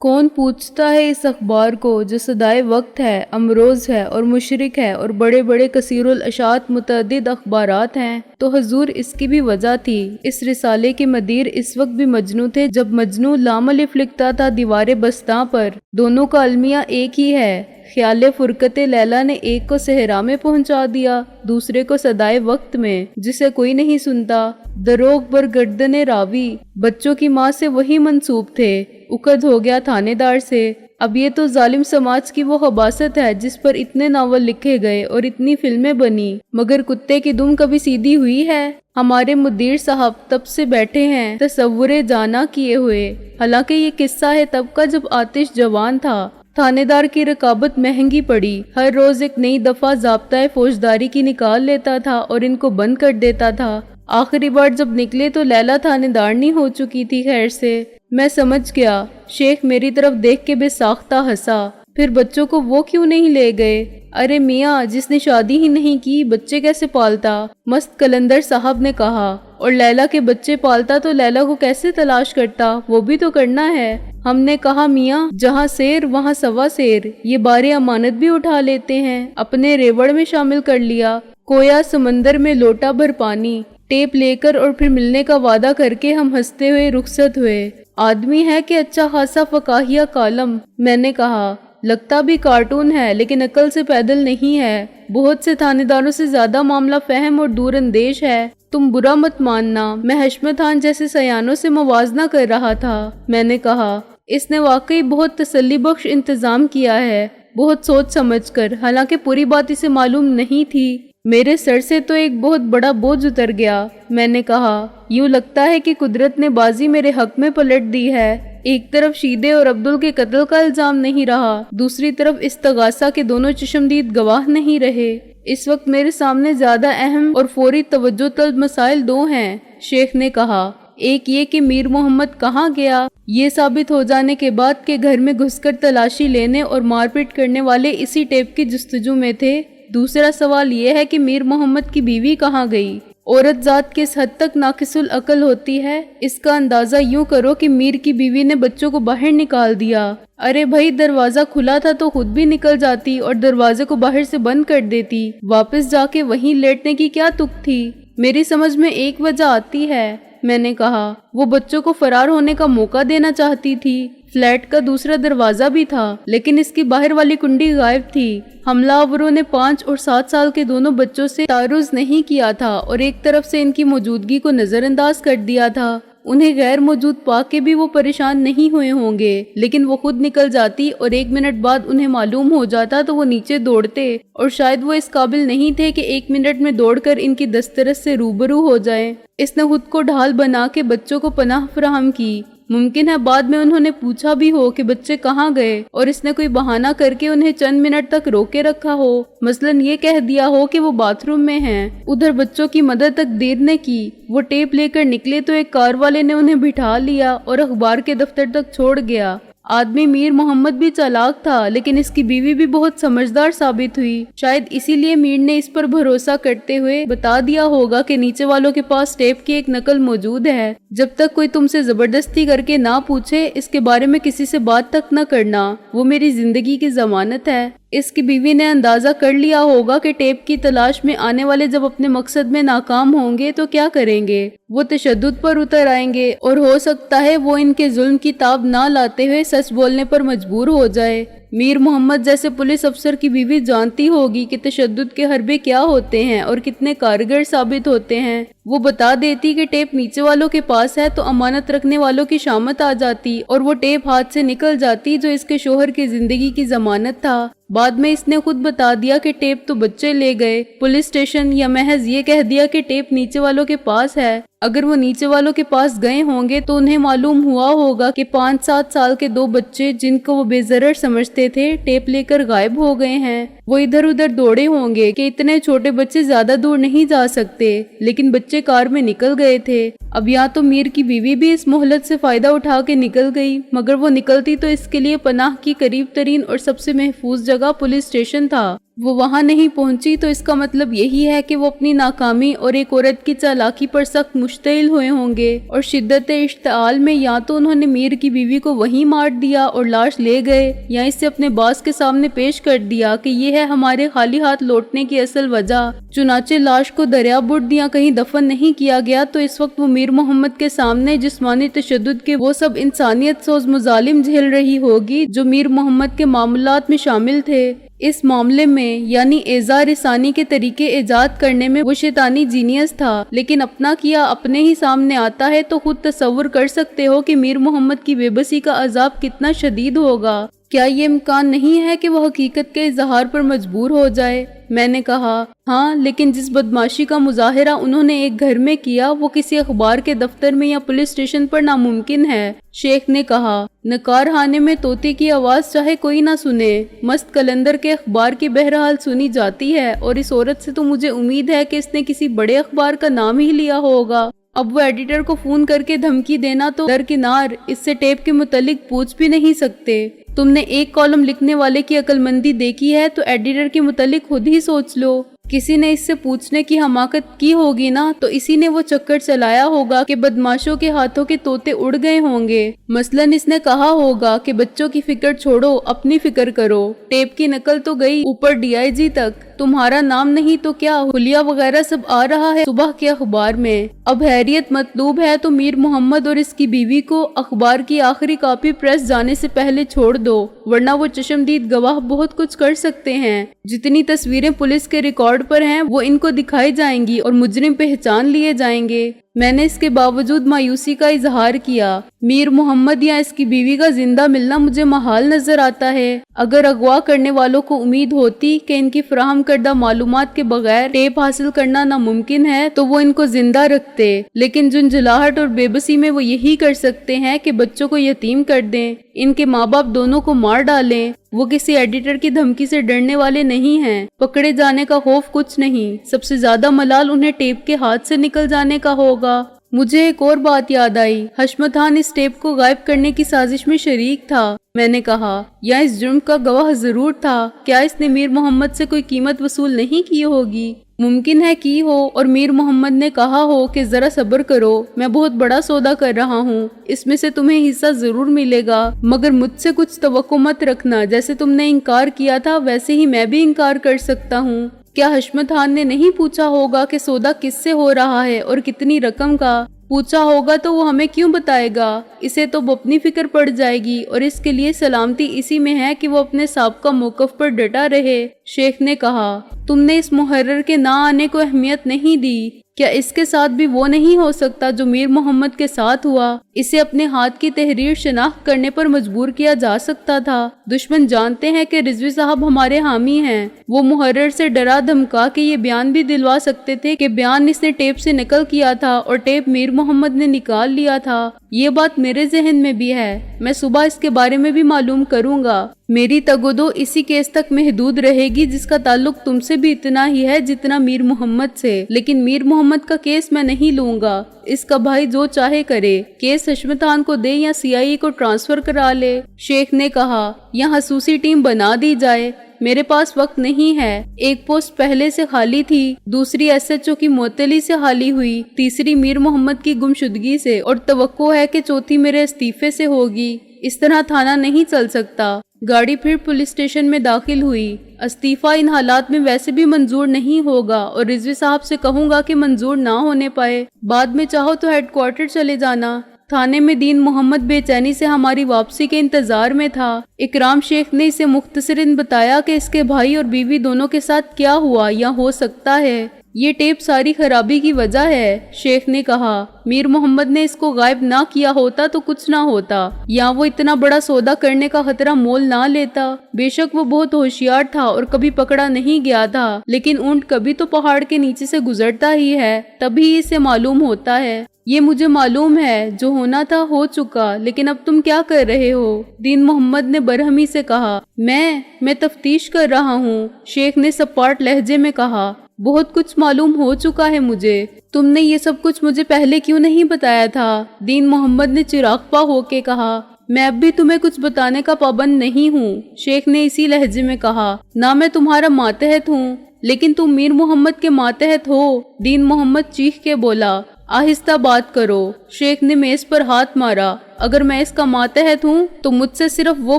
کون پوچھتا ہے اس اخبار کو جو صدائے وقت ہے، امروز ہے اور مشرق ہے اور بڑے بڑے کثیر الاشاعت متعدد اخبارات ہیں؟ تو حضور اس کی بھی وجہ تھی۔ اس رسالے کے مدیر اس وقت بھی مجنوں تھے جب مجنوں لام الف لکھتا تھا دیوار بستاں پر۔ دونوں کا المیہ ایک ہی ہے۔ خیال فرقت لیلا نے ایک کو صحرا میں پہنچا دیا، دوسرے کو صدائے وقت میں، جسے کوئی نہیں سنتا۔ دروغ بر گردن راوی، بچوں کی ماں سے وہی منسوب تھے، اکد ہو گیا تھانے دار سے۔ اب یہ تو ظالم سماج کی وہ خباثت ہے جس پر اتنے ناول لکھے گئے اور اتنی فلمیں بنی، مگر کتے کی دم کبھی سیدھی ہوئی ہے؟ ہمارے مدیر صاحب تب سے بیٹھے ہیں تصور جانا کیے ہوئے، حالانکہ یہ قصہ ہے تب کا جب آتش جوان تھا۔ تھانے دار کی رقابت مہنگی پڑی، ہر روز ایک نئی دفعہ ضابطۂ فوجداری کی نکال لیتا تھا اور ان کو بند کر دیتا تھا۔ آخری بار جب نکلے تو لیلا تھانے دارنی ہو چکی تھی خیر سے۔ میں سمجھ گیا۔ شیخ میری طرف دیکھ کے بے ساختہ ہنسا۔ پھر بچوں کو وہ کیوں نہیں لے گئے؟ ارے میاں، جس نے شادی ہی نہیں کی بچے کیسے پالتا؟ مست قلندر صاحب نے کہا۔ اور لیلا کے بچے پالتا تو لیلا کو کیسے تلاش کرتا؟ وہ بھی تو کرنا ہے۔ ہم نے کہا میاں جہاں سیر وہاں سوا سیر، یہ بارے امانت بھی اٹھا لیتے ہیں، اپنے ریوڑ میں شامل کر لیا۔ کویا سمندر میں لوٹا بھر پانی، ٹیپ لے کر اور پھر ملنے کا وعدہ کر کے ہم ہنستے ہوئے رخصت ہوئے۔ آدمی ہے کہ اچھا خاصا فقاہیہ کالم، میں نے کہا۔ لگتا بھی کارٹون ہے لیکن عقل سے پیدل نہیں ہے، بہت سے تھانے داروں سے زیادہ معاملہ فہم اور دور اندیش ہے۔ تم برا مت ماننا، میں حشمت خان جیسے سیانوں سے موازنہ کر رہا تھا، میں نے کہا۔ اس نے واقعی بہت تسلی بخش انتظام کیا ہے، بہت سوچ سمجھ کر، حالانکہ پوری بات اسے معلوم نہیں تھی۔ میرے سر سے تو ایک بہت بڑا بوجھ اتر گیا، میں نے کہا۔ یوں لگتا ہے کہ قدرت نے بازی میرے حق میں پلٹ دی ہے۔ ایک طرف شیدے اور عبدل کے قتل کا الزام نہیں رہا، دوسری طرف استغاثہ کے دونوں چشمدید گواہ نہیں رہے۔ اس وقت میرے سامنے زیادہ اہم اور فوری توجہ طلب مسائل دو ہیں، شیخ نے کہا۔ ایک یہ کہ میر محمد کہاں گیا، یہ ثابت ہو جانے کے بعد کہ گھر میں گھس کر تلاشی لینے اور مار پیٹ کرنے والے اسی ٹیپ کی جستجو میں تھے۔ دوسرا سوال یہ ہے کہ میر محمد کی بیوی کہاں گئی۔ عورت ذات کس حد تک ناقص العقل ہوتی ہے، اس کا اندازہ یوں کرو کہ میر کی بیوی نے بچوں کو باہر نکال دیا۔ ارے بھائی، دروازہ کھلا تھا تو خود بھی نکل جاتی اور دروازے کو باہر سے بند کر دیتی، واپس جا کے وہیں لیٹنے کی کیا تک تھی؟ میری سمجھ میں ایک وجہ آتی ہے، میں نے کہا۔ وہ بچوں کو فرار ہونے کا موقع دینا چاہتی تھی۔ فلیٹ کا دوسرا دروازہ بھی تھا لیکن اس کی باہر والی کنڈی غائب تھی۔ حملہ آوروں نے 5 اور 7 سال کے دونوں بچوں سے تعرض نہیں کیا تھا اور ایک طرف سے ان کی موجودگی کو نظر انداز کر دیا تھا۔ انہیں غیر موجود پا کے بھی وہ پریشان نہیں ہوئے ہوں گے، لیکن وہ خود نکل جاتی اور 1 منٹ بعد انہیں معلوم ہو جاتا تو وہ نیچے دوڑتے، اور شاید وہ اس قابل نہیں تھے کہ 1 منٹ میں دوڑ کر ان کی دسترس سے روبرو ہو جائیں۔ اس نے خود کو ڈھال بنا کے بچوں کو پناہ فراہم کی۔ ممکن ہے بعد میں انہوں نے پوچھا بھی ہو کہ بچے کہاں گئے اور اس نے کوئی بہانہ کر کے انہیں چند منٹ تک روکے رکھا ہو، مثلاً یہ کہہ دیا ہو کہ وہ باتھ روم میں ہیں۔ ادھر بچوں کی مدد تک دیر نے کی، وہ ٹیپ لے کر نکلے تو ایک کار والے نے انہیں بٹھا لیا اور اخبار کے دفتر تک چھوڑ گیا۔ آدمی میر محمد بھی چالاک تھا لیکن اس کی بیوی بھی بہت سمجھدار ثابت ہوئی، شاید اسی لیے میر نے اس پر بھروسہ کرتے ہوئے بتا دیا ہوگا کہ نیچے والوں کے پاس ٹیپ کی ایک نقل موجود ہے۔ جب تک کوئی تم سے زبردستی کر کے نہ پوچھے اس کے بارے میں کسی سے بات تک نہ کرنا، وہ میری زندگی کی ضمانت ہے۔ اس کی بیوی نے اندازہ کر لیا ہوگا کہ ٹیپ کی تلاش میں آنے والے جب اپنے مقصد میں ناکام ہوں گے تو کیا کریں گے؟ وہ تشدد پر اتر آئیں گے اور ہو سکتا ہے وہ ان کے ظلم کی تاب نہ لاتے ہوئے سچ بولنے پر مجبور ہو جائے۔ میر محمد جیسے پولیس افسر کی بیوی جانتی ہوگی کہ تشدد کے حربے کیا ہوتے ہیں اور کتنے کارگر ثابت ہوتے ہیں۔ وہ بتا دیتی کہ ٹیپ نیچے والوں کے پاس ہے تو امانت رکھنے والوں کی شامت آ جاتی اور وہ ٹیپ ہاتھ سے نکل جاتی جو اس کے شوہر کی زندگی کی ضمانت تھا۔ بعد میں اس نے خود بتا دیا کہ ٹیپ تو بچے لے گئے، پولیس اسٹیشن، یا محض یہ کہہ دیا کہ ٹیپ نیچے والوں کے پاس ہے۔ اگر وہ نیچے والوں کے پاس گئے ہوں گے تو انہیں معلوم ہوا ہوگا کہ 5-7 سال کے 2 بچے جن کو وہ بے ضرر سمجھتے تھے ٹیپ لے کر غائب ہو گئے ہیں۔ وہ ادھر ادھر دوڑے ہوں گے کہ اتنے چھوٹے بچے زیادہ دور نہیں جا سکتے، لیکن بچے کار میں نکل گئے تھے۔ اب یا تو میر کی بیوی بھی اس مہلت سے فائدہ اٹھا کے نکل گئی، مگر وہ نکلتی تو اس کے لیے پناہ کی قریب ترین اور سب سے محفوظ جگہ پولیس اسٹیشن تھا۔ وہ وہاں نہیں پہنچی تو اس کا مطلب یہی ہے کہ وہ اپنی ناکامی اور ایک عورت کی چالاکی پر سخت مشتعل ہوئے ہوں گے، اور شدت اشتعال میں یا تو انہوں نے میر کی بیوی کو وہیں مار دیا اور لاش لے گئے، یا اسے اپنے باس کے سامنے پیش کر دیا کہ یہ ہے ہمارے خالی ہاتھ لوٹنے کی اصل وجہ۔ چنانچہ لاش کو دریا برد یا کہیں دفن نہیں کیا گیا تو اس وقت وہ میر محمد کے سامنے جسمانی تشدد کے وہ سب انسانیت سوز مظالم جھیل رہی ہوگی جو میر محمد کے معاملات میں شامل تھے۔ اس معاملے میں یعنی ایذا رسانی کے طریقے ایجاد کرنے میں وہ شیطانی جینیس تھا، لیکن اپنا کیا اپنے ہی سامنے آتا ہے تو خود تصور کر سکتے ہو کہ میر محمد کی بے بسی کا عذاب کتنا شدید ہوگا۔ کیا یہ امکان نہیں ہے کہ وہ حقیقت کے اظہار پر مجبور ہو جائے؟ میں نے کہا ہاں، لیکن جس بدماشی کا مظاہرہ انہوں نے ایک گھر میں کیا وہ کسی اخبار کے دفتر میں یا پولیس اسٹیشن پر ناممکن ہے۔ شیخ نے کہا نکارخانے میں طوطے کی آواز چاہے کوئی نہ سنے، مست قلندر کے اخبار کی بہرحال سنی جاتی ہے، اور اس عورت سے تو مجھے امید ہے کہ اس نے کسی بڑے اخبار کا نام ہی لیا ہوگا۔ اب وہ ایڈیٹر کو فون کر کے دھمکی دینا تو درکنار، اس سے ٹیپ کے متعلق پوچھ بھی نہیں سکتے۔ تم نے ایک کالم لکھنے والے کی عقل مندی دیکھی ہے تو ایڈیٹر کے متعلق خود ہی سوچ لو۔ کسی نے اس سے پوچھنے کی حماقت کی ہوگی نا، تو اسی نے وہ چکر چلایا ہوگا کہ بدماشوں کے ہاتھوں کے طوطے اڑ گئے ہوں گے۔ مثلاً اس نے کہا ہوگا کہ بچوں کی فکر چھوڑو، اپنی فکر کرو، ٹیپ کی نقل تو گئی اوپر DIG تک، تمہارا نام نہیں تو کیا حلیہ وغیرہ سب آ رہا ہے صبح کے اخبار میں۔ اب حیریت مطلوب ہے تو میر محمد اور اس کی بیوی کو اخبار کی آخری کاپی پریس جانے سے پہلے چھوڑ دو، ورنہ وہ چشمدید گواہ بہت کچھ کر سکتے ہیں۔ جتنی تصویریں پولیس کے ریکارڈ پر ہیں وہ ان کو دکھائی جائیں گی اور مجرم پہچان لیے جائیں گے۔ میں نے اس کے باوجود مایوسی کا اظہار کیا۔ میر محمد یا اس کی بیوی کا زندہ ملنا مجھے محال نظر آتا ہے۔ اگر اغوا کرنے والوں کو امید ہوتی کہ ان کی فراہم کردہ معلومات کے بغیر ٹیپ حاصل کرنا ناممکن ہے تو وہ ان کو زندہ رکھتے، لیکن جنجلاہٹ اور بے بسی میں وہ یہی کر سکتے ہیں کہ بچوں کو یتیم کر دیں، ان کے ماں باپ دونوں کو مار ڈالیں۔ وہ کسی ایڈیٹر کی دھمکی سے ڈرنے والے نہیں ہیں، پکڑے جانے کا خوف کچھ نہیں، سب سے زیادہ ملال انہیں ٹیپ کے ہاتھ سے نکل جانے کا ہوگا۔ مجھے ایک اور بات یاد آئی، حشمت خان اس ٹیپ کو غائب کرنے کی سازش میں شریک تھا۔ میں نے کہا یا اس جرم کا گواہ ضرور تھا، کیا اس نے میر محمد سے کوئی قیمت وصول نہیں کی ہوگی؟ ممکن ہے کی ہو اور میر محمد نے کہا ہو کہ ذرا صبر کرو، میں بہت بڑا سودا کر رہا ہوں، اس میں سے تمہیں حصہ ضرور ملے گا، مگر مجھ سے کچھ توقع مت رکھنا، جیسے تم نے انکار کیا تھا ویسے ہی میں بھی انکار کر سکتا ہوں۔ کیا حشمت خان نے نہیں پوچھا ہوگا کہ سودا کس سے ہو رہا ہے اور کتنی رقم کا؟ پوچھا ہوگا تو وہ ہمیں کیوں بتائے گا؟ اسے تو اپنی فکر پڑ جائے گی، اور اس کے لیے سلامتی اسی میں ہے کہ وہ اپنے سابقہ موقف پر ڈٹا رہے۔ شیخ نے کہا تم نے اس محرر کے نہ آنے کو اہمیت نہیں دی، کیا اس کے ساتھ بھی وہ نہیں ہو سکتا جو میر محمد کے ساتھ ہوا؟ اسے اپنے ہاتھ کی تحریر شناخت کرنے پر مجبور کیا جا سکتا تھا۔ دشمن جانتے ہیں کہ رضوی صاحب ہمارے حامی ہیں، وہ محرر سے ڈرا دھمکا کے یہ بیان بھی دلوا سکتے تھے کہ بیان اس نے ٹیپ سے نقل کیا تھا اور ٹیپ میر محمد نے نکال لیا تھا۔ یہ بات میرے ذہن میں بھی ہے، میں صبح اس کے بارے میں بھی معلوم کروں گا۔ میری تگودو اسی کیس تک محدود رہے گی جس کا تعلق تم سے بھی اتنا ہی ہے جتنا میر محمد سے، لیکن میر محمد کا کیس میں نہیں لوں گا، اس کا بھائی جو چاہے کرے، کیس حشمت خان کو دے یا CIA کو ٹرانسفر کرا لے۔ شیخ نے کہا یا خصوصی ٹیم بنا دی جائے، میرے پاس وقت نہیں ہے، ایک پوسٹ پہلے سے خالی تھی، دوسری SHO کی معطلی سے خالی ہوئی، تیسری میر محمد کی گمشدگی سے، اور توقع ہے کہ چوتھی میرے استعفے سے ہوگی۔ اس طرح تھانہ نہیں چل سکتا۔ گاڑی پھر پولیس اسٹیشن میں داخل ہوئی۔ استعفیٰ ان حالات میں ویسے بھی منظور نہیں ہوگا، اور رضوی صاحب سے کہوں گا کہ منظور نہ ہونے پائے، بعد میں چاہو تو ہیڈ کوارٹر چلے جانا۔ تھانے میں دین محمد بے چینی سے ہماری واپسی کے انتظار میں تھا۔ اکرام شیخ نے اسے مختصراً بتایا کہ اس کے بھائی اور بیوی دونوں کے ساتھ کیا ہوا یا ہو سکتا ہے۔ یہ ٹیپ ساری خرابی کی وجہ ہے، شیخ نے کہا۔ میر محمد نے اس کو غائب نہ کیا ہوتا تو کچھ نہ ہوتا، یا وہ اتنا بڑا سودا کرنے کا خطرہ مول نہ لیتا۔ بے شک وہ بہت ہوشیار تھا اور کبھی پکڑا نہیں گیا تھا، لیکن اونٹ کبھی تو پہاڑ کے نیچے سے گزرتا ہی ہے، تبھی اسے معلوم ہوتا ہے۔ یہ مجھے معلوم ہے، جو ہونا تھا ہو چکا، لیکن اب تم کیا کر رہے ہو؟ دین محمد نے برہمی سے کہا۔ میں تفتیش کر رہا ہوں، شیخ نے سپاٹ لہجے میں کہا۔ بہت کچھ معلوم ہو چکا ہے مجھے، تم نے یہ سب کچھ مجھے پہلے کیوں نہیں بتایا تھا؟ دین محمد نے چراغ پا ہو کے کہا۔ میں اب بھی تمہیں کچھ بتانے کا پابند نہیں ہوں، شیخ نے اسی لہجے میں کہا۔ نہ میں تمہارا ماتحت ہوں، لیکن تم میر محمد کے ماتحت ہو، دین محمد چیخ کے بولا۔ آہستہ بات کرو، شیخ نے میز پر ہاتھ مارا۔ اگر میں اس کا ماتحت ہوں تو مجھ سے صرف وہ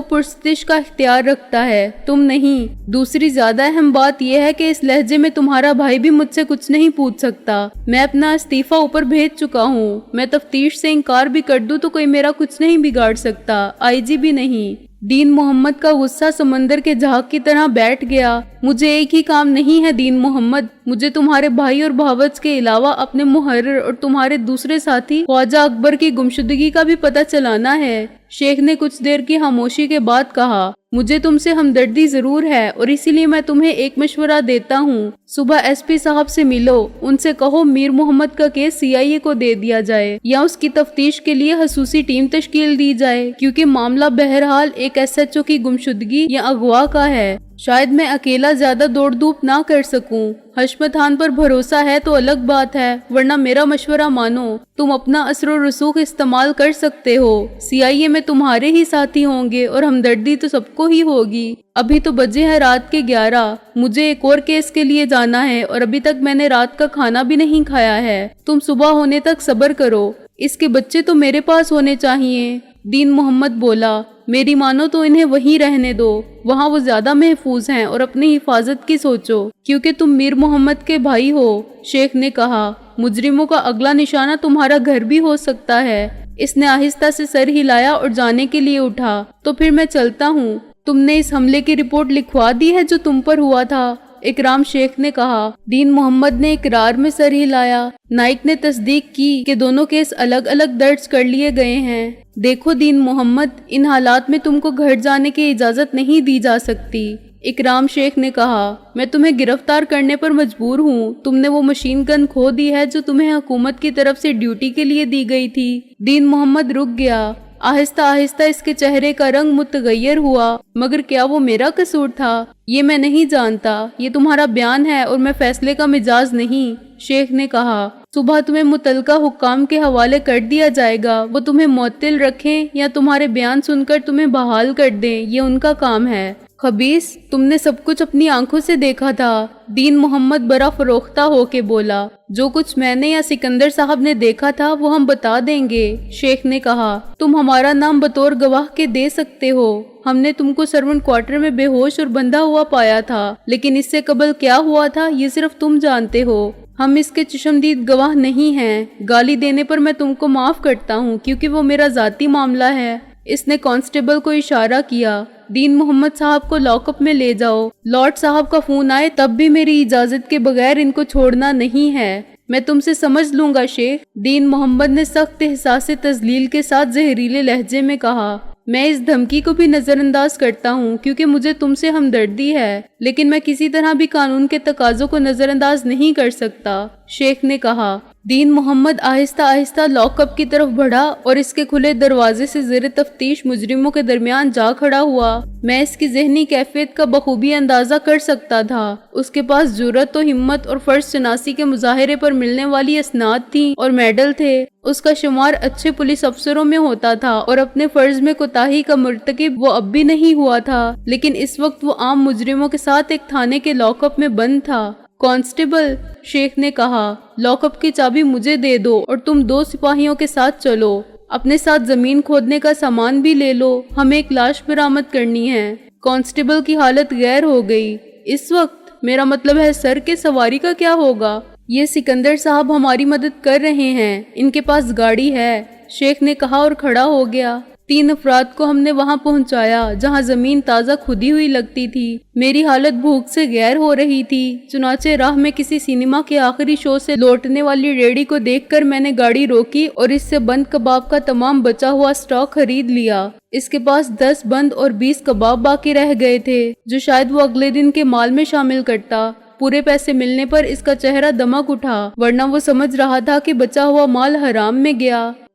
پرستش کا اختیار رکھتا ہے، تم نہیں۔ دوسری زیادہ اہم بات یہ ہے کہ اس لہجے میں تمہارا بھائی بھی مجھ سے کچھ نہیں پوچھ سکتا۔ میں اپنا استعفیٰ اوپر بھیج چکا ہوں۔ میں تفتیش سے انکار بھی کر دوں تو کوئی میرا کچھ نہیں بگاڑ سکتا، آئی جی بھی نہیں۔ دین محمد کا غصہ سمندر کے جھاگ کی طرح بیٹھ گیا۔ مجھے ایک ہی کام نہیں ہے دین محمد، مجھے تمہارے بھائی اور بھاوچ کے علاوہ اپنے محرر اور تمہارے دوسرے ساتھی خواجہ اکبر کی گمشدگی کا بھی پتہ چلانا ہے۔ شیخ نے کچھ دیر کی خاموشی کے بعد کہا، مجھے تم سے ہمدردی ضرور ہے اور اسی لیے میں تمہیں ایک مشورہ دیتا ہوں۔ صبح ایس پی صاحب سے ملو، ان سے کہو میر محمد کا کیس سی آئی اے کو دے دیا جائے یا اس کی تفتیش کے لیے خصوصی ٹیم تشکیل دی جائے، کیونکہ معاملہ بہرحال ایک ایس ایچ او کی گمشدگی یا اغوا کا ہے۔ شاید میں اکیلا زیادہ دوڑ دھوپ نہ کر سکوں۔ حشمت خان پر بھروسہ ہے تو الگ بات ہے، ورنہ میرا مشورہ مانو، تم اپنا اثر و رسوخ استعمال کر سکتے ہو۔ سی آئی اے میں تمہارے ہی ساتھی ہوں گے اور ہمدردی تو سب کو ہی ہوگی۔ ابھی تو بجے ہیں رات کے 11، مجھے ایک اور کیس کے لیے جانا ہے اور ابھی تک میں نے رات کا کھانا بھی نہیں کھایا ہے۔ تم صبح ہونے تک صبر کرو، اس کے بچے تو میرے پاس ہونے چاہیے۔ دین محمد بولا، میری مانو تو انہیں وہیں رہنے دو، وہاں وہ زیادہ محفوظ ہیں، اور اپنی حفاظت کی سوچو کیونکہ تم میر محمد کے بھائی ہو۔ شیخ نے کہا، مجرموں کا اگلا نشانہ تمہارا گھر بھی ہو سکتا ہے۔ اس نے آہستہ سے سر ہلایا اور جانے کے لیے اٹھا۔ تو پھر میں چلتا ہوں۔ تم نے اس حملے کی رپورٹ لکھوا دی ہے جو تم پر ہوا تھا؟ اکرام شیخ نے کہا۔ دین محمد نے اقرار میں سر ہلایا۔ نائک نے تصدیق کی کہ دونوں کیس الگ الگ درج کر لیے گئے ہیں۔ دیکھو دین محمد، ان حالات میں تم کو گھر جانے کی اجازت نہیں دی جا سکتی۔ اکرام شیخ نے کہا، میں تمہیں گرفتار کرنے پر مجبور ہوں۔ تم نے وہ مشین گن کھو دی ہے جو تمہیں حکومت کی طرف سے ڈیوٹی کے لیے دی گئی تھی۔ دین محمد رک گیا۔ آہستہ آہستہ اس کے چہرے کا رنگ متغیر ہوا۔ مگر کیا وہ میرا قصور تھا؟ یہ میں نہیں جانتا، یہ تمہارا بیان ہے اور میں فیصلے کا مجاز نہیں۔ شیخ نے کہا، صبح تمہیں متعلقہ حکام کے حوالے کر دیا جائے گا، وہ تمہیں معطل رکھیں یا تمہارے بیان سن کر تمہیں بحال کر دیں، یہ ان کا کام ہے۔ خبیث، تم نے سب کچھ اپنی آنکھوں سے دیکھا تھا۔ دین محمد بڑا فروختہ ہو کے بولا، جو کچھ میں نے یا سکندر صاحب نے دیکھا تھا وہ ہم بتا دیں گے۔ شیخ نے کہا، تم ہمارا نام بطور گواہ کے دے سکتے ہو۔ ہم نے تم کو سرونٹ کوارٹر میں بے ہوش اور بندھا ہوا پایا تھا، لیکن اس سے قبل کیا ہوا تھا یہ صرف تم جانتے ہو۔ ہم اس کے چشمدید گواہ نہیں ہیں۔ گالی دینے پر میں تم کو معاف کرتا ہوں کیونکہ وہ میرا ذاتی معاملہ ہے۔ اس نے کانسٹیبل کو اشارہ کیا۔ دین محمد صاحب کو لاک اپ میں لے جاؤ۔ لارڈ صاحب کا فون آئے تب بھی میری اجازت کے بغیر ان کو چھوڑنا نہیں ہے۔ میں تم سے سمجھ لوں گا شیخ، دین محمد نے سخت احساس تذلیل کے ساتھ زہریلے لہجے میں کہا۔ میں اس دھمکی کو بھی نظر انداز کرتا ہوں کیونکہ مجھے تم سے ہمدردی ہے، لیکن میں کسی طرح بھی قانون کے تقاضوں کو نظر انداز نہیں کر سکتا۔ شیخ نے کہا۔ دین محمد آہستہ آہستہ لاک اپ کی طرف بڑھا اور اس کے کھلے دروازے سے زیر تفتیش مجرموں کے درمیان جا کھڑا ہوا۔ میں اس کی ذہنی کیفیت کا بخوبی اندازہ کر سکتا تھا۔ اس کے پاس جرأت و ہمت اور فرض شناسی کے مظاہرے پر ملنے والی اسناد تھیں اور میڈل تھے۔ اس کا شمار اچھے پولیس افسروں میں ہوتا تھا اور اپنے فرض میں کوتاہی کا مرتکب وہ اب بھی نہیں ہوا تھا، لیکن اس وقت وہ عام مجرموں کے ساتھ ایک تھانے کے لاک اپ میں بند تھا۔ کانسٹیبل، شیخ نے کہا، لاک اپ کی چابی مجھے دے دو اور تم 2 سپاہیوں کے ساتھ چلو۔ اپنے ساتھ زمین کھودنے کا سامان بھی لے لو، ہمیں ایک لاش برآمد کرنی ہے۔ کانسٹیبل کی حالت غیر ہو گئی۔ اس وقت میرا مطلب ہے سر کے سواری کا کیا ہوگا؟ یہ سکندر صاحب ہماری مدد کر رہے ہیں، ان کے پاس گاڑی ہے، شیخ نے کہا اور کھڑا ہو گیا۔ 3 افراد کو ہم نے وہاں پہنچایا جہاں زمین تازہ کھدی ہوئی لگتی تھی۔ میری حالت بھوک سے غیر ہو رہی تھی، چنانچہ راہ میں کسی سینما کے آخری شو سے لوٹنے والی ریڑھی کو دیکھ کر میں نے گاڑی روکی اور اس سے بند کباب کا تمام بچا ہوا سٹاک خرید لیا۔ اس کے پاس 10 بند اور 20 کباب باقی رہ گئے تھے جو شاید وہ اگلے دن کے مال میں شامل کرتا۔ پورے پیسے ملنے پر اس کا چہرہ دمک اٹھا، ورنہ وہ سمجھ رہا تھا کہ بچا ہوا مال حرام میں گیا۔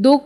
2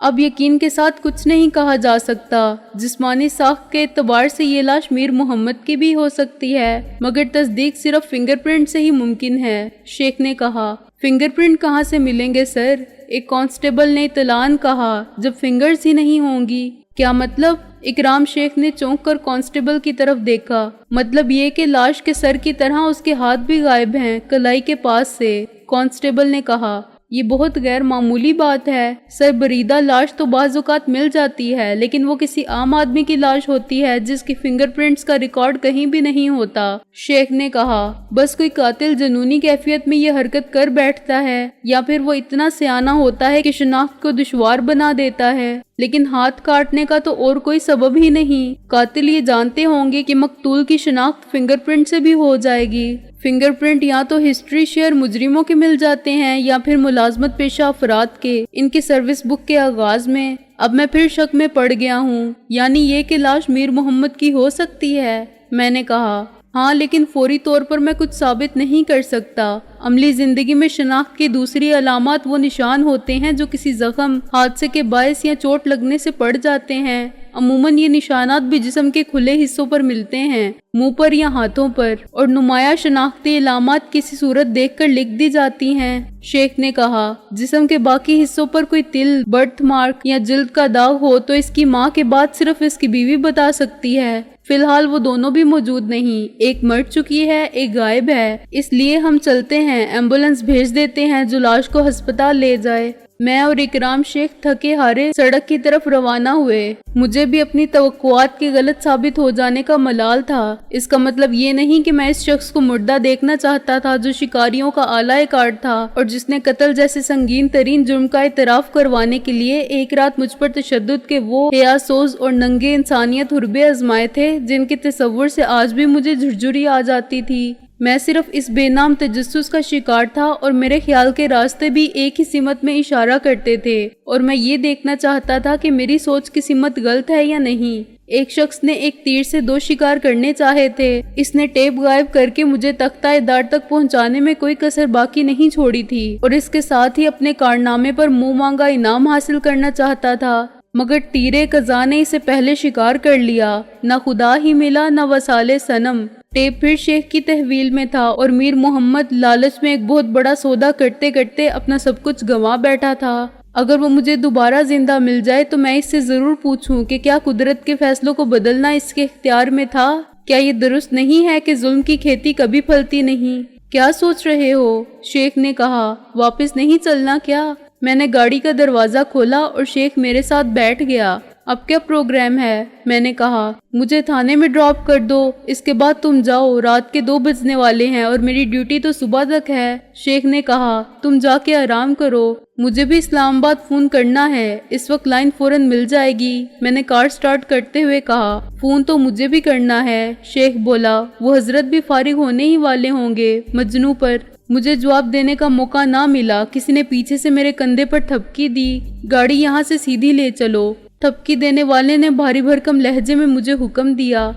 اب یقین کے ساتھ کچھ نہیں کہا جا سکتا، جسمانی ساخت کے اعتبار سے یہ لاش میر محمد کی بھی ہو سکتی ہے، مگر تصدیق صرف فنگر پرنٹ سے ہی ممکن ہے، شیخ نے کہا۔ فنگر پرنٹ کہاں سے ملیں گے سر؟ ایک کانسٹیبل نے اطلاعاً کہا، جب فنگرز ہی نہیں ہوں گی۔ کیا مطلب؟ اکرام شیخ نے چونک کر کانسٹیبل کی طرف دیکھا۔ مطلب یہ کہ لاش کے سر کی طرح اس کے ہاتھ بھی غائب ہیں کلائی کے پاس سے، کانسٹیبل نے کہا۔ یہ بہت غیر معمولی بات ہے سر، بریدہ لاش تو بعض اوقات مل جاتی ہے، لیکن وہ کسی عام آدمی کی لاش ہوتی ہے جس کی فنگر پرنٹس کا ریکارڈ کہیں بھی نہیں ہوتا، شیخ نے کہا۔ بس کوئی قاتل جنونی کیفیت میں یہ حرکت کر بیٹھتا ہے، یا پھر وہ اتنا سیانہ ہوتا ہے کہ شناخت کو دشوار بنا دیتا ہے، لیکن ہاتھ کاٹنے کا تو اور کوئی سبب ہی نہیں۔ قاتل یہ جانتے ہوں گے کہ مقتول کی شناخت فنگر پرنٹ سے بھی ہو جائے گی۔ فنگر پرنٹ یا تو ہسٹری شیئر مجرموں کے مل جاتے ہیں یا پھر ملازمت پیشہ افراد کے، ان کی سروس بک کے آغاز میں۔ اب میں پھر شک میں پڑ گیا ہوں، یعنی یہ کہ لاش میر محمد کی ہو سکتی ہے، میں نے کہا۔ ہاں، لیکن فوری طور پر میں کچھ ثابت نہیں کر سکتا۔ عملی زندگی میں شناخت کی دوسری علامات وہ نشان ہوتے ہیں جو کسی زخم، حادثے کے باعث یا چوٹ لگنے سے پڑ جاتے ہیں۔ عموماً یہ نشانات بھی جسم کے کھلے حصوں پر ملتے ہیں، منہ پر یا ہاتھوں پر، اور نمایاں شناختی علامات کسی صورت دیکھ کر لکھ دی جاتی ہیں، شیخ نے کہا۔ جسم کے باقی حصوں پر کوئی تل، برتھ مارک یا جلد کا داغ ہو تو اس کی ماں کے بعد صرف اس کی بیوی بتا سکتی ہے۔ فی الحال وہ دونوں بھی موجود نہیں، ایک مر چکی ہے، ایک غائب ہے، اس لیے ہم چلتے ہیں، ایمبولینس بھیج دیتے ہیں جو لاش کو ہسپتال لے جائے۔ میں اور اکرام شیخ تھکے ہارے سڑک کی طرف روانہ ہوئے۔ مجھے بھی اپنی توقعات کے غلط ثابت ہو جانے کا ملال تھا۔ اس کا مطلب یہ نہیں کہ میں اس شخص کو مردہ دیکھنا چاہتا تھا جو شکاریوں کا اعلیٰ کار تھا اور جس نے قتل جیسے سنگین ترین جرم کا اعتراف کروانے کے لیے ایک رات مجھ پر تشدد کے وہ حیاسوز اور ننگے انسانیت حربے آزمائے تھے جن کے تصور سے آج بھی مجھے جھرجھری آ جاتی تھی۔ میں صرف اس بے نام تجسس کا شکار تھا اور میرے خیال کے راستے بھی ایک ہی سمت میں اشارہ کرتے تھے، اور میں یہ دیکھنا چاہتا تھا کہ میری سوچ کی سمت غلط ہے یا نہیں۔ ایک شخص نے ایک تیر سے دو شکار کرنے چاہے تھے۔ اس نے ٹیپ غائب کر کے مجھے تختہ دار تک پہنچانے میں کوئی کسر باقی نہیں چھوڑی تھی، اور اس کے ساتھ ہی اپنے کارنامے پر منہ مانگا انعام حاصل کرنا چاہتا تھا، مگر تیرے قضا نے اسے پہلے شکار کر لیا۔ نہ خدا ہی ملا نہ وسالے صنم۔ ٹیپ پھر شیخ کی تحویل میں تھا اور میر محمد لالچ میں ایک بہت بڑا سودا کرتے کرتے اپنا سب کچھ گنوا بیٹھا تھا۔ اگر وہ مجھے دوبارہ زندہ مل جائے تو میں اس سے ضرور پوچھوں کہ کیا قدرت کے فیصلوں کو بدلنا اس کے اختیار میں تھا؟ کیا یہ درست نہیں ہے کہ ظلم کی کھیتی کبھی پھلتی نہیں؟ کیا سوچ رہے ہو؟ شیخ نے کہا۔ واپس نہیں چلنا کیا؟ میں نے گاڑی کا دروازہ کھولا اور شیخ میرے ساتھ بیٹھ گیا۔ اب کیا پروگرام ہے؟ میں نے کہا۔ مجھے تھانے میں ڈراپ کر دو، اس کے بعد تم جاؤ، رات کے 2 بجنے والے ہیں اور میری ڈیوٹی تو صبح تک ہے، شیخ نے کہا۔ تم جا کے آرام کرو، مجھے بھی اسلام آباد فون کرنا ہے، اس وقت لائن فوراً مل جائے گی، میں نے کار سٹارٹ کرتے ہوئے کہا۔ فون تو مجھے بھی کرنا ہے، شیخ بولا، وہ حضرت بھی فارغ ہونے ہی والے ہوں گے، مجنوں پر۔ مجھے جواب دینے کا موقع نہ ملا، کسی نے پیچھے سے میرے کندھے پر تھپکی دی، گاڑی یہاں سے سیدھی لے چلو۔ تھپکی دینے والے نے بھاری بھرکم لہجے میں مجھے حکم دیا۔